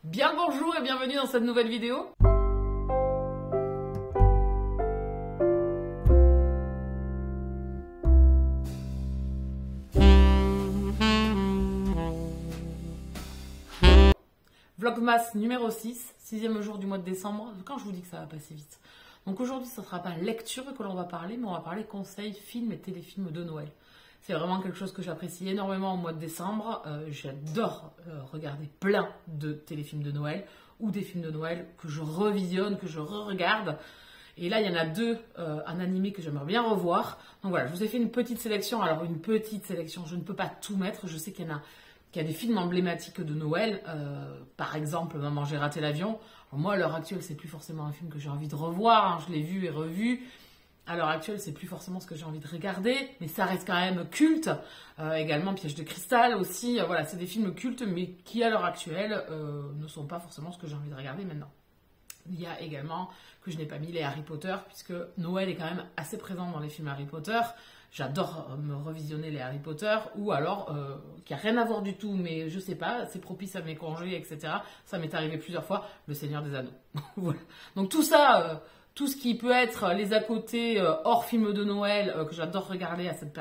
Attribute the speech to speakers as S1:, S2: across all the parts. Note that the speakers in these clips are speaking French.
S1: Bien le bonjour et bienvenue dans cette nouvelle vidéo. Vlogmas numéro 6, sixième jour du mois de décembre. Quand je vous dis que ça va passer vite. Donc aujourd'hui, ce ne sera pas lecture que l'on va parler, mais on va parler conseils, films et téléfilms de Noël. C'est vraiment quelque chose que j'apprécie énormément au mois de décembre. J'adore regarder plein de téléfilms de Noël ou des films de Noël que je revisionne, que je re-regarde. Et là, il y en a deux en animé que j'aimerais bien revoir. Donc voilà, je vous ai fait une petite sélection. Alors une petite sélection, je ne peux pas tout mettre. Je sais qu'il y a des films emblématiques de Noël. Par exemple, Maman, j'ai raté l'avion. Alors, moi, à l'heure actuelle, c'est plus forcément un film que j'ai envie de revoir. Hein. Je l'ai vu et revu. À l'heure actuelle, c'est plus forcément ce que j'ai envie de regarder, mais ça reste quand même culte. Également, Piège de cristal aussi. Voilà, c'est des films cultes, mais qui à l'heure actuelle ne sont pas forcément ce que j'ai envie de regarder maintenant. Il y a également, que je n'ai pas mis, les Harry Potter, puisque Noël est quand même assez présent dans les films Harry Potter. J'adore me revisionner les Harry Potter, ou alors, qui n'a rien à voir du tout, mais je sais pas, c'est propice à mes congés, etc. Ça m'est arrivé plusieurs fois, Le Seigneur des Anneaux. Voilà. Donc tout ça... tout ce qui peut être les à côté hors film de Noël que j'adore regarder à cette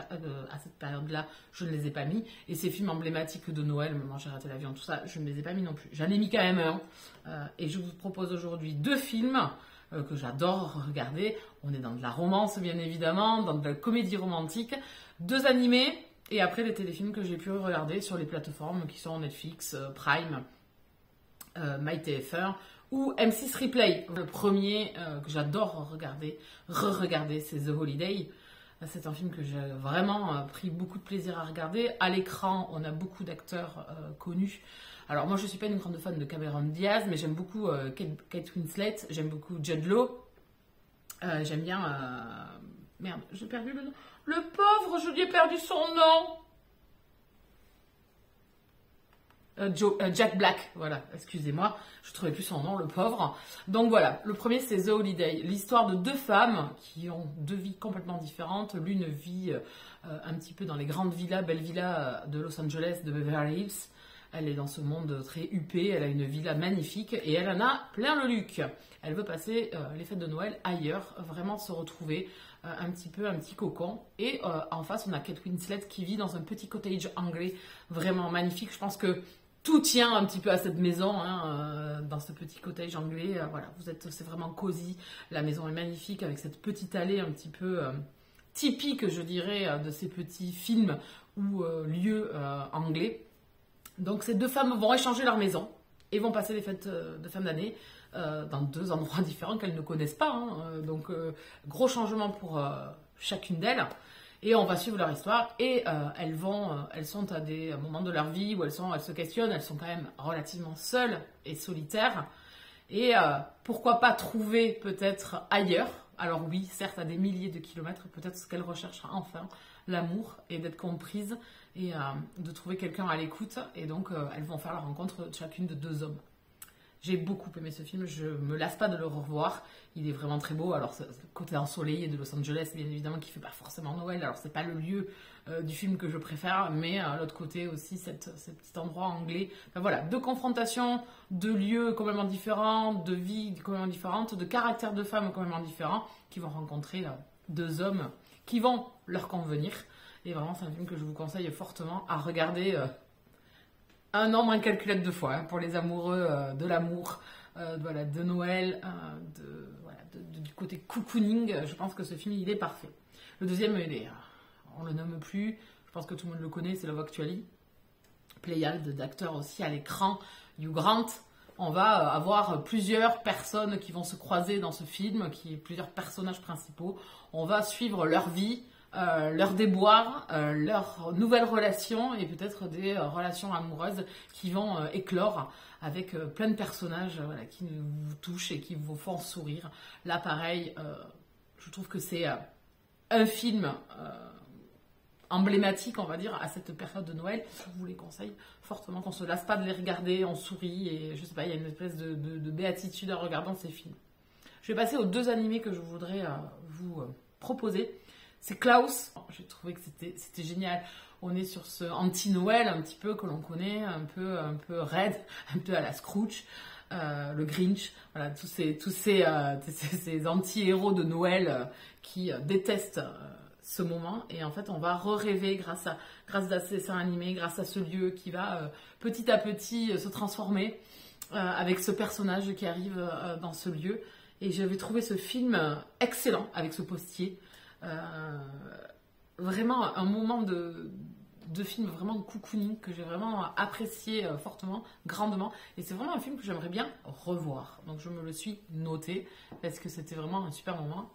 S1: période-là, je ne les ai pas mis. Et ces films emblématiques de Noël, Maman, j'ai raté l'avion, tout ça, je ne les ai pas mis non plus. J'en ai mis quand même un. Et je vous propose aujourd'hui deux films que j'adore regarder. On est dans de la romance, bien évidemment, dans de la comédie romantique. Deux animés et après des téléfilms que j'ai pu regarder sur les plateformes qui sont Netflix, Prime, MyTF1 ou M6 Replay. Le premier que j'adore regarder, re-regarder, c'est The Holiday. C'est un film que j'ai vraiment pris beaucoup de plaisir à regarder. À l'écran, on a beaucoup d'acteurs connus. Alors moi, je ne suis pas une grande fan de Cameron Diaz, mais j'aime beaucoup Kate Winslet, j'aime beaucoup Jude Law. J'aime bien... Merde, j'ai perdu le nom. Le pauvre, je lui ai perdu son nom. Jack Black, voilà, excusez-moi, je ne trouvais plus son nom, le pauvre. Donc voilà, le premier c'est The Holiday, l'histoire de deux femmes qui ont deux vies complètement différentes. L'une vit un petit peu dans les grandes villas, belles villas de Los Angeles, de Beverly Hills. Elle est dans ce monde très huppé, elle a une villa magnifique et elle en a plein le luc. Elle veut passer les fêtes de Noël ailleurs, vraiment se retrouver un petit cocon. Et en face, on a Kate Winslet qui vit dans un petit cottage anglais vraiment magnifique. Je pense que tout tient un petit peu à cette maison, hein, dans ce petit cottage anglais. Voilà, c'est vraiment cosy. La maison est magnifique avec cette petite allée un petit peu typique, je dirais, de ces petits films ou lieux anglais. Donc ces deux femmes vont échanger leur maison et vont passer les fêtes de fin d'année dans deux endroits différents qu'elles ne connaissent pas. Hein. Donc gros changement pour chacune d'elles. Et on va suivre leur histoire et elles sont à des moments de leur vie où elles se questionnent, elles sont quand même relativement seules et solitaires. Et pourquoi pas trouver peut-être ailleurs, alors oui, certes à des milliers de kilomètres, peut-être ce qu'elles recherchent enfin, l'amour et d'être comprises et de trouver quelqu'un à l'écoute. Et donc elles vont faire la rencontre chacune de deux hommes. J'ai beaucoup aimé ce film, je me lasse pas de le revoir, il est vraiment très beau. Alors, le côté ensoleillé de Los Angeles, bien évidemment, qui fait pas forcément Noël, alors c'est pas le lieu du film que je préfère, mais l'autre côté aussi, ce petit endroit anglais. Enfin, voilà, deux confrontations, deux lieux complètement différents, de vies complètement différentes, de caractères de femmes complètement différents, qui vont rencontrer deux hommes qui vont leur convenir. Et vraiment, c'est un film que je vous conseille fortement à regarder. Un nombre incalculable de fois, hein, pour les amoureux de l'amour, voilà, de Noël, du côté cocooning. Je pense que ce film, il est parfait. Le deuxième, on le nomme plus, je pense que tout le monde le connaît, c'est Love Actually. Pléiade d'acteurs aussi à l'écran. Hugh Grant. On va avoir plusieurs personnes qui vont se croiser dans ce film, plusieurs personnages principaux. On va suivre leur vie, leurs déboires, leurs nouvelles relations et peut-être des relations amoureuses qui vont éclore avec plein de personnages voilà, qui vous touchent et qui vous font sourire. Là, pareil, je trouve que c'est un film emblématique, on va dire, à cette période de Noël. Je vous les conseille fortement, qu'on ne se lasse pas de les regarder, on sourit et je sais pas, il y a une espèce de béatitude en regardant ces films. Je vais passer aux deux animés que je voudrais vous proposer. c'est Klaus. J'ai trouvé que c'était génial. On est sur ce anti-Noël un petit peu que l'on connaît, un peu raide, un peu à la Scrooge, le Grinch, voilà, tous ces anti-héros de Noël qui détestent ce moment. Et en fait, on va rêver grâce à ces dessins animés, grâce à ce lieu qui va petit à petit se transformer avec ce personnage qui arrive dans ce lieu. Et j'avais trouvé ce film excellent avec ce postier. Vraiment un moment de film vraiment cocooning que j'ai vraiment apprécié fortement, grandement. Et c'est vraiment un film que j'aimerais bien revoir. Donc je me le suis noté parce que c'était vraiment un super moment.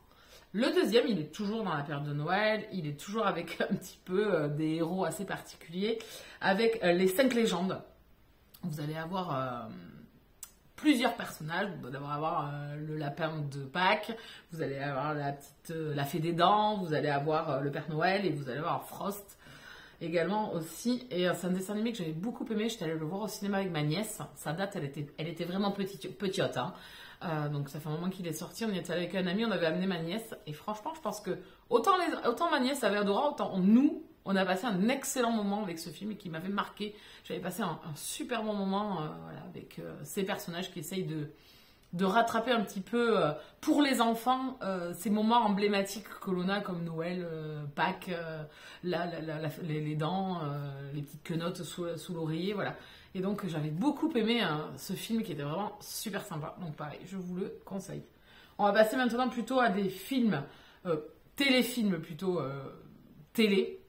S1: Le deuxième, il est toujours dans la période de Noël. Il est toujours avec un petit peu des héros assez particuliers. Avec les 5 légendes. Vous allez avoir plusieurs personnages. Vous allez avoir le lapin de Pâques, vous allez avoir la fée des dents, vous allez avoir le Père Noël et vous allez avoir Frost également aussi. Et c'est un dessin animé que j'avais beaucoup aimé. J'étais allée le voir au cinéma avec ma nièce. Sa date, elle était vraiment petite. Hein. Donc ça fait un moment qu'il est sorti. On y était allé avec un ami, on avait amené ma nièce. Et franchement, je pense que autant ma nièce avait adoré, autant nous, on a passé un excellent moment avec ce film et qui m'avait marqué. J'avais passé un super bon moment voilà, avec ces personnages qui essayent de rattraper un petit peu pour les enfants ces moments emblématiques que l'on a comme Noël, Pâques, les dents, les petites quenottes sous l'oreiller, voilà. Et donc j'avais beaucoup aimé ce film qui était vraiment super sympa. Donc pareil, je vous le conseille. On va passer maintenant plutôt à des films, téléfilms plutôt télé.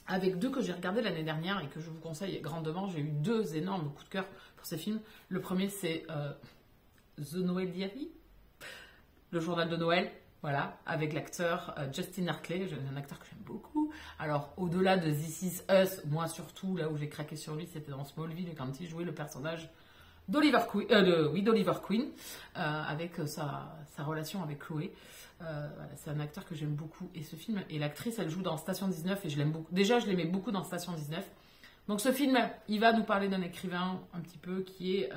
S1: Avec 2 que j'ai regardés l'année dernière et que je vous conseille grandement. J'ai eu 2 énormes coups de cœur pour ces films. Le premier, c'est The Noel Diary, le journal de Noël, voilà, avec l'acteur Justin Hartley, un acteur que j'aime beaucoup. Alors, au-delà de This Is Us, moi surtout, là où j'ai craqué sur lui, c'était dans Smallville, quand il jouait le personnage d'Oliver Queen, avec sa relation avec Chloé. Voilà, c'est un acteur que j'aime beaucoup. Et ce film, et l'actrice, elle joue dans Station 19 et je l'aime beaucoup. Déjà, je l'aimais beaucoup dans Station 19. Donc ce film, il va nous parler d'un écrivain un petit peu qui est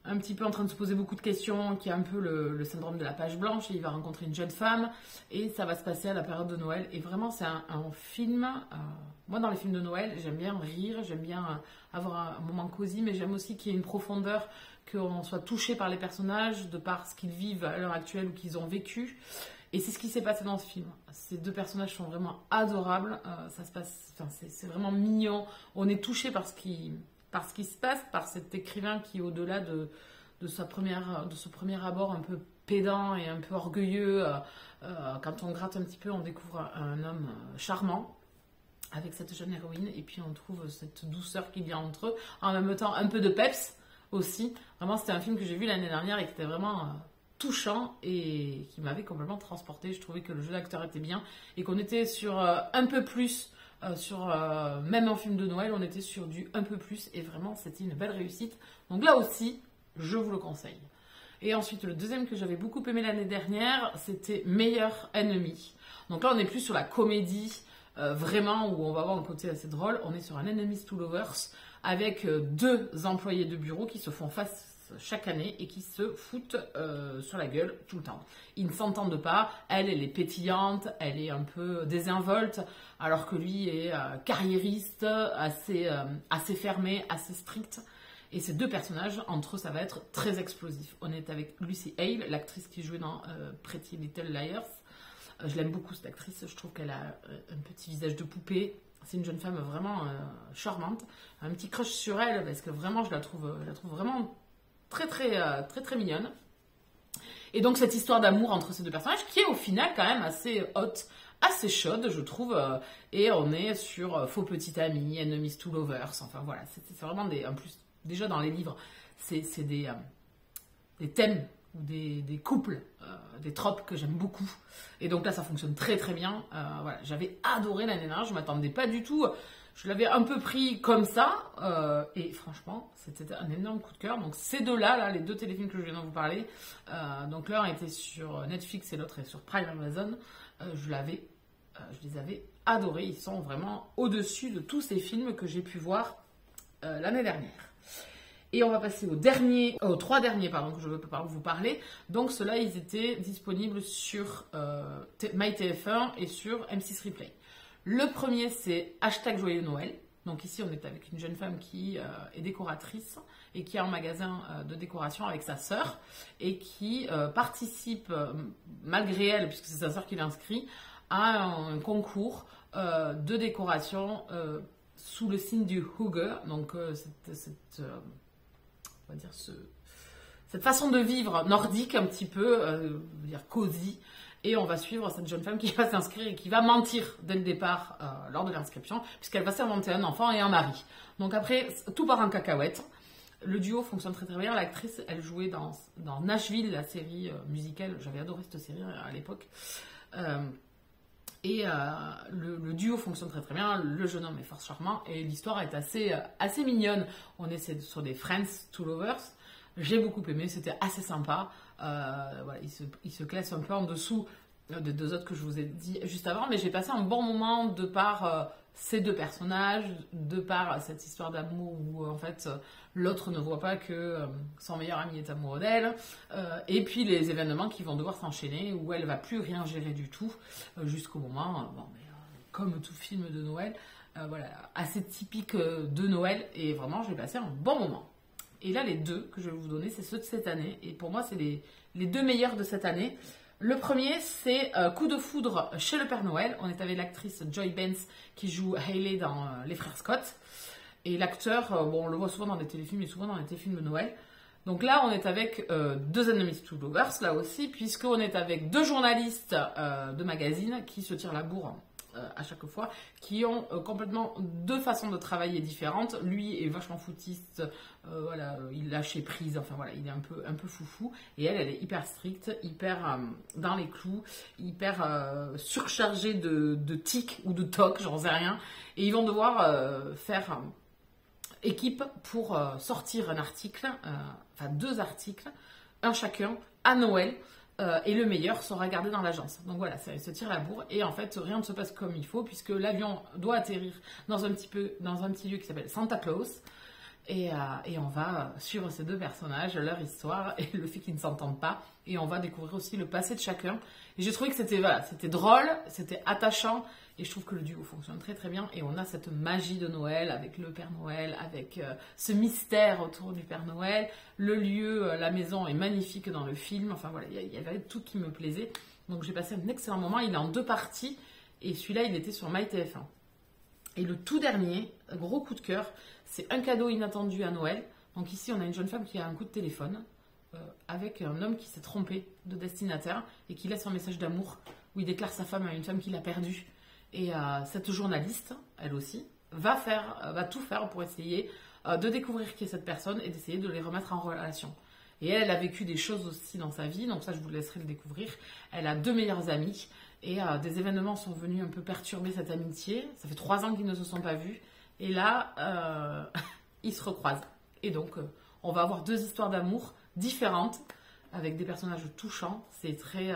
S1: un petit peu en train de se poser beaucoup de questions, qui a un peu le syndrome de la page blanche, et il va rencontrer une jeune femme, et ça va se passer à la période de Noël. Et vraiment, c'est un film... moi, dans les films de Noël, j'aime bien rire, j'aime bien avoir un moment cosy, mais j'aime aussi qu'il y ait une profondeur, qu'on soit touché par les personnages, de par ce qu'ils vivent à l'heure actuelle ou qu'ils ont vécu. Et c'est ce qui s'est passé dans ce film. Ces 2 personnages sont vraiment adorables. C'est vraiment mignon. On est touché par ce qui se passe, par cet écrivain qui, au-delà de ce premier abord un peu pédant et un peu orgueilleux, quand on gratte un petit peu, on découvre un homme charmant avec cette jeune héroïne. Et puis on trouve cette douceur qu'il y a entre eux. En même temps, un peu de peps aussi. Vraiment, c'était un film que j'ai vu l'année dernière et qui était vraiment touchant et qui m'avait complètement transporté. Je trouvais que le jeu d'acteur était bien et qu'on était sur un peu plus, même en film de Noël, on était sur du un peu plus et vraiment, c'était une belle réussite. Donc là aussi, je vous le conseille. Et ensuite, le deuxième que j'avais beaucoup aimé l'année dernière, c'était Meilleur Ennemi. Donc là, on n'est plus sur la comédie, vraiment, où on va avoir un côté assez drôle. On est sur un Enemies to Lovers, avec 2 employés de bureau qui se font face chaque année et qui se foutent sur la gueule tout le temps. Ils ne s'entendent pas, elle est pétillante, elle est un peu désinvolte, alors que lui est carriériste, assez fermé, assez strict. Et ces 2 personnages, entre eux, ça va être très explosif. On est avec Lucy Hale, l'actrice qui jouait dans Pretty Little Liars. Je l'aime beaucoup cette actrice, je trouve qu'elle a un petit visage de poupée. C'est une jeune femme vraiment charmante. Un petit crush sur elle parce que vraiment je la trouve vraiment très très mignonne. Et donc cette histoire d'amour entre ces 2 personnages qui est au final quand même assez haute, assez chaude je trouve. Et on est sur Faux Petit Ami, Enemies to Lovers. Enfin voilà, c'est vraiment en plus déjà dans les livres c'est des thèmes ou des couples, des tropes que j'aime beaucoup. Et donc là, ça fonctionne très très bien. Voilà, j'avais adoré l'année dernière, je ne m'attendais pas du tout. Je l'avais un peu pris comme ça. Et franchement, c'était un énorme coup de cœur. Donc ces 2-là, là, les 2 téléfilms que je viens de vous parler, donc l'un était sur Netflix et l'autre est sur Prime Amazon. Je les avais adorés. Ils sont vraiment au-dessus de tous ces films que j'ai pu voir l'année dernière. Et on va passer aux 3 derniers que je veux vous parler. Donc ceux-là, ils étaient disponibles sur MyTF1 et sur M6 Replay. Le premier, c'est #Joyeux Noël. Donc ici, on est avec une jeune femme qui est décoratrice et qui a un magasin de décoration avec sa sœur et qui participe, malgré elle, puisque c'est sa sœur qui l'inscrit, à un concours de décoration sous le signe du Hygge. Donc on va dire cette façon de vivre nordique un petit peu, dire cosy. Et on va suivre cette jeune femme qui va s'inscrire et qui va mentir dès le départ lors de l'inscription, puisqu'elle va s'inventer un enfant et un mari. Donc après, tout part en cacahuète. Le duo fonctionne très très bien. L'actrice, elle jouait dans Nashville, la série musicale. J'avais adoré cette série à l'époque. Le duo fonctionne très très bien. Le jeune homme est fort charmant et l'histoire est assez mignonne. On est sur des Friends to Lovers. J'ai beaucoup aimé, c'était assez sympa. Voilà, il se classe un peu en dessous des 2 autres que je vous ai dit juste avant, mais j'ai passé un bon moment de par ces 2 personnages, de par cette histoire d'amour où en fait l'autre ne voit pas que son meilleur ami est amoureux d'elle, et puis les événements qui vont devoir s'enchaîner où elle va plus rien gérer du tout jusqu'au moment, comme tout film de Noël, voilà, assez typique de Noël, et vraiment j'ai passé un bon moment. Et là, les 2 que je vais vous donner, c'est ceux de cette année. Et pour moi, c'est les 2 meilleurs de cette année. Le premier, c'est Coup de foudre chez le Père Noël. On est avec l'actrice Joy Benz qui joue Hayley dans Les Frères Scott. Et l'acteur, on le voit souvent dans des téléfilms et souvent dans des téléfilms de Noël. Donc là, on est avec 2 enemies to lovers, là aussi, puisqu'on est avec 2 journalistes de magazines qui se tirent la bourre à chaque fois, qui ont complètement 2 façons de travailler différentes. Lui est vachement foutiste, voilà, il lâche prise, enfin voilà, il est un peu foufou, et elle est hyper stricte, hyper dans les clous, hyper surchargée de tics ou de tocs, j'en sais rien, et ils vont devoir faire équipe pour sortir un article, enfin 2 articles, un chacun, à Noël. Et le meilleur sera gardé dans l'agence. Donc voilà, ça se tire la bourre et en fait rien ne se passe comme il faut puisque l'avion doit atterrir dans un petit lieu qui s'appelle Santa Claus et on va suivre ces 2 personnages, leur histoire et le fait qu'ils ne s'entendent pas, et on va découvrir aussi le passé de chacun. Et j'ai trouvé que c'était drôle, c'était attachant, et je trouve que le duo fonctionne très très bien, et on a cette magie de Noël avec le Père Noël, avec ce mystère autour du Père Noël. Le lieu, la maison est magnifique dans le film, enfin voilà, il y avait tout qui me plaisait. Donc j'ai passé un excellent moment, il est en 2 parties, et celui-là il était sur MyTF1. Et le tout dernier, gros coup de cœur, c'est Un cadeau inattendu à Noël. Donc ici on a une jeune femme qui a un coup de téléphone, avec un homme qui s'est trompé de destinataire, et qui laisse un message d'amour, où il déclare sa femme à une femme qu'il a perdue. Et cette journaliste, elle aussi, va tout faire pour essayer de découvrir qui est cette personne et d'essayer de les remettre en relation. Et elle a vécu des choses aussi dans sa vie, donc ça je vous laisserai le découvrir. Elle a 2 meilleures amies et des événements sont venus un peu perturber cette amitié. Ça fait 3 ans qu'ils ne se sont pas vus et là ils se recroisent. Et donc on va avoir 2 histoires d'amour différentes avec des personnages touchants. C'est très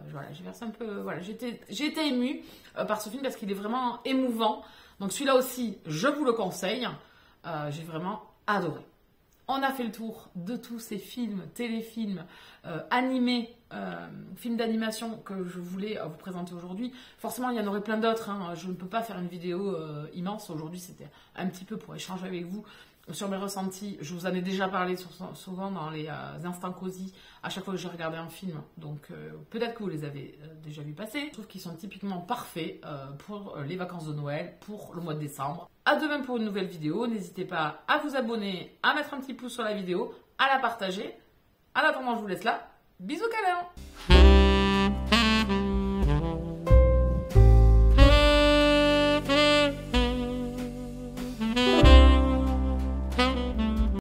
S1: voilà, j'ai versé un peu, voilà, j'ai été émue par ce film parce qu'il est vraiment émouvant. Donc celui-là aussi je vous le conseille. J'ai vraiment adoré. On a fait le tour de tous ces films, téléfilms, animés, films d'animation que je voulais vous présenter aujourd'hui. Forcément, il y en aurait plein d'autres. Hein. Je ne peux pas faire une vidéo immense. Aujourd'hui, c'était un petit peu pour échanger avec vous sur mes ressentis. Je vous en ai déjà parlé souvent dans les instants cosy à chaque fois que j'ai regardé un film. Donc, peut-être que vous les avez déjà vus passer. Je trouve qu'ils sont typiquement parfaits pour les vacances de Noël, pour le mois de décembre. À demain pour une nouvelle vidéo. N'hésitez pas à vous abonner, à mettre un petit pouce sur la vidéo, à la partager. En attendant, je vous laisse là. Bisous câlins.